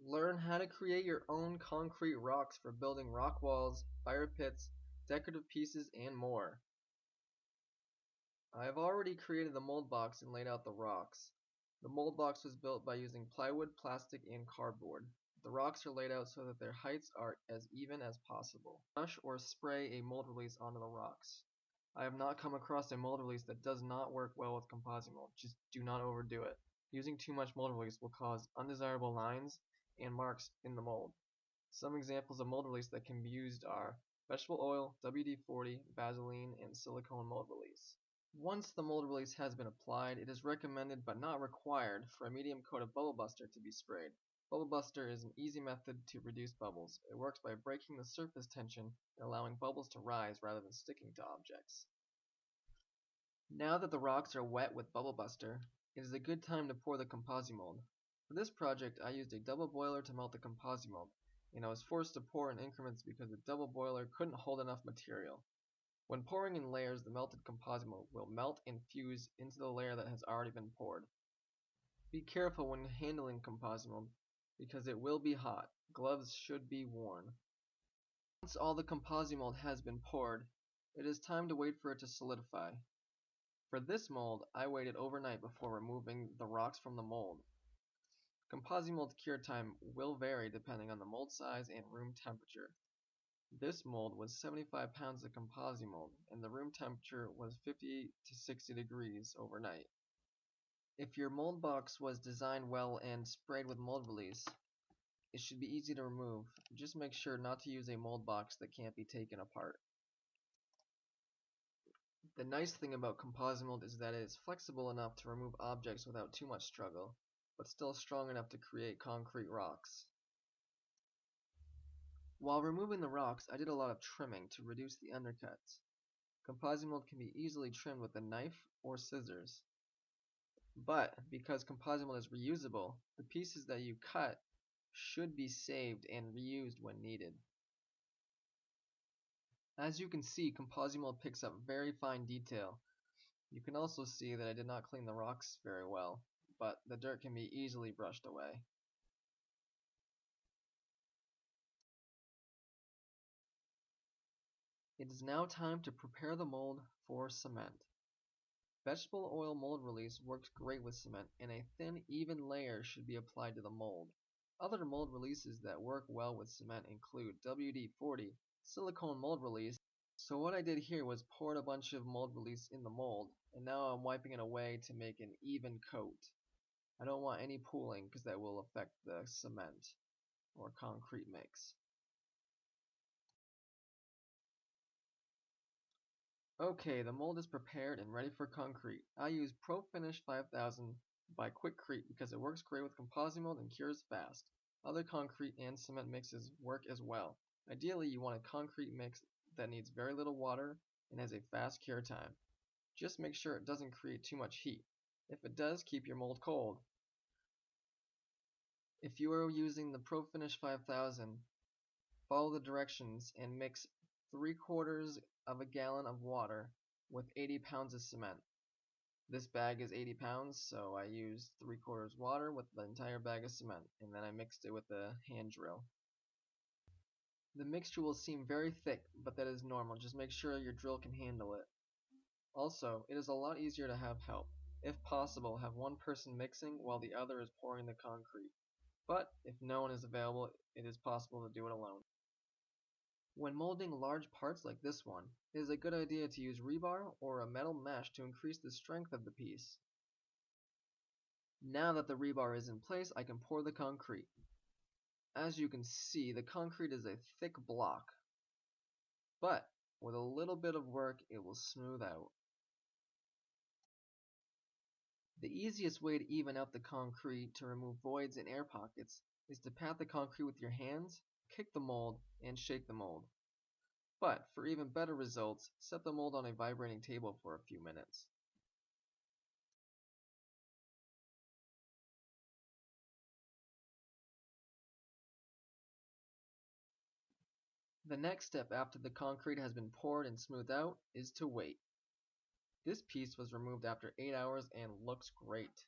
Learn how to create your own concrete rocks for building rock walls, fire pits, decorative pieces, and more. I have already created the mold box and laid out the rocks. The mold box was built by using plywood, plastic, and cardboard. The rocks are laid out so that their heights are as even as possible. Brush or spray a mold release onto the rocks. I have not come across a mold release that does not work well with composite mold. Just do not overdo it. Using too much mold release will cause undesirable lines and marks in the mold. Some examples of mold release that can be used are vegetable oil, WD-40, Vaseline, and silicone mold release. Once the mold release has been applied, it is recommended but not required for a medium coat of Bubble Buster to be sprayed. Bubble Buster is an easy method to reduce bubbles. It works by breaking the surface tension and allowing bubbles to rise rather than sticking to objects. Now that the rocks are wet with Bubble Buster, it is a good time to pour the Composimold. For this project I used a double boiler to melt the Composimold, and I was forced to pour in increments because the double boiler couldn't hold enough material. When pouring in layers, the melted Composimold will melt and fuse into the layer that has already been poured. Be careful when handling Composimold because it will be hot. Gloves should be worn. Once all the Composimold has been poured, it is time to wait for it to solidify. For this mold, I waited overnight before removing the rocks from the mold. Composimold cure time will vary depending on the mold size and room temperature. This mold was 75 pounds of Composimold, and the room temperature was 50 to 60 degrees overnight. If your mold box was designed well and sprayed with mold release, it should be easy to remove. Just make sure not to use a mold box that can't be taken apart. The nice thing about Composimold is that it is flexible enough to remove objects without too much struggle, but still strong enough to create concrete rocks. While removing the rocks, I did a lot of trimming to reduce the undercuts. Composimold can be easily trimmed with a knife or scissors. But because Composimold is reusable, the pieces that you cut should be saved and reused when needed. As you can see, Composimold picks up very fine detail. You can also see that I did not clean the rocks very well, but the dirt can be easily brushed away. It is now time to prepare the mold for cement. Vegetable oil mold release works great with cement, and a thin, even layer should be applied to the mold. Other mold releases that work well with cement include WD-40, silicone mold release. So what I did here was poured a bunch of mold release in the mold, and now I'm wiping it away to make an even coat. I don't want any pooling because that will affect the cement or concrete mix. Okay, the mold is prepared and ready for concrete. I use ProFinish 5000 by Quikrete because it works great with Composimold and cures fast. Other concrete and cement mixes work as well. Ideally, you want a concrete mix that needs very little water and has a fast cure time. Just make sure it doesn't create too much heat. If it does, keep your mold cold. If you are using the ProFinish 5000, follow the directions and mix 3/4 of a gallon of water with 80 pounds of cement. This bag is 80 pounds, so I used 3/4 water with the entire bag of cement, and then I mixed it with a hand drill. The mixture will seem very thick, but that is normal. Just make sure your drill can handle it. Also, it is a lot easier to have help. If possible, have one person mixing while the other is pouring the concrete. But if no one is available, it is possible to do it alone. When molding large parts like this one, it is a good idea to use rebar or a metal mesh to increase the strength of the piece. Now that the rebar is in place, I can pour the concrete. As you can see, the concrete is a thick block, but with a little bit of work, it will smooth out. The easiest way to even out the concrete to remove voids and air pockets is to pat the concrete with your hands, kick the mold, and shake the mold. But for even better results, set the mold on a vibrating table for a few minutes. The next step after the concrete has been poured and smoothed out is to wait. This piece was removed after 8 hours and looks great.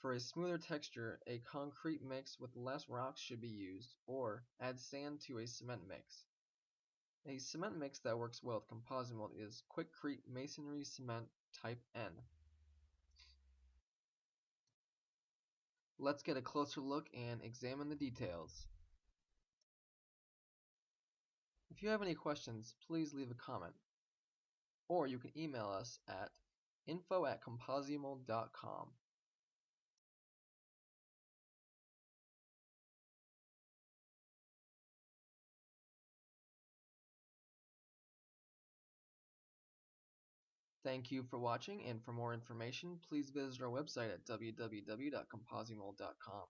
For a smoother texture, a concrete mix with less rocks should be used, or add sand to a cement mix. A cement mix that works well with composite mold is Quikrete Masonry Cement Type N. Let's get a closer look and examine the details. If you have any questions, please leave a comment, or you can email us at info@composimold.com. Thank you for watching, and for more information, please visit our website at www.composimold.com.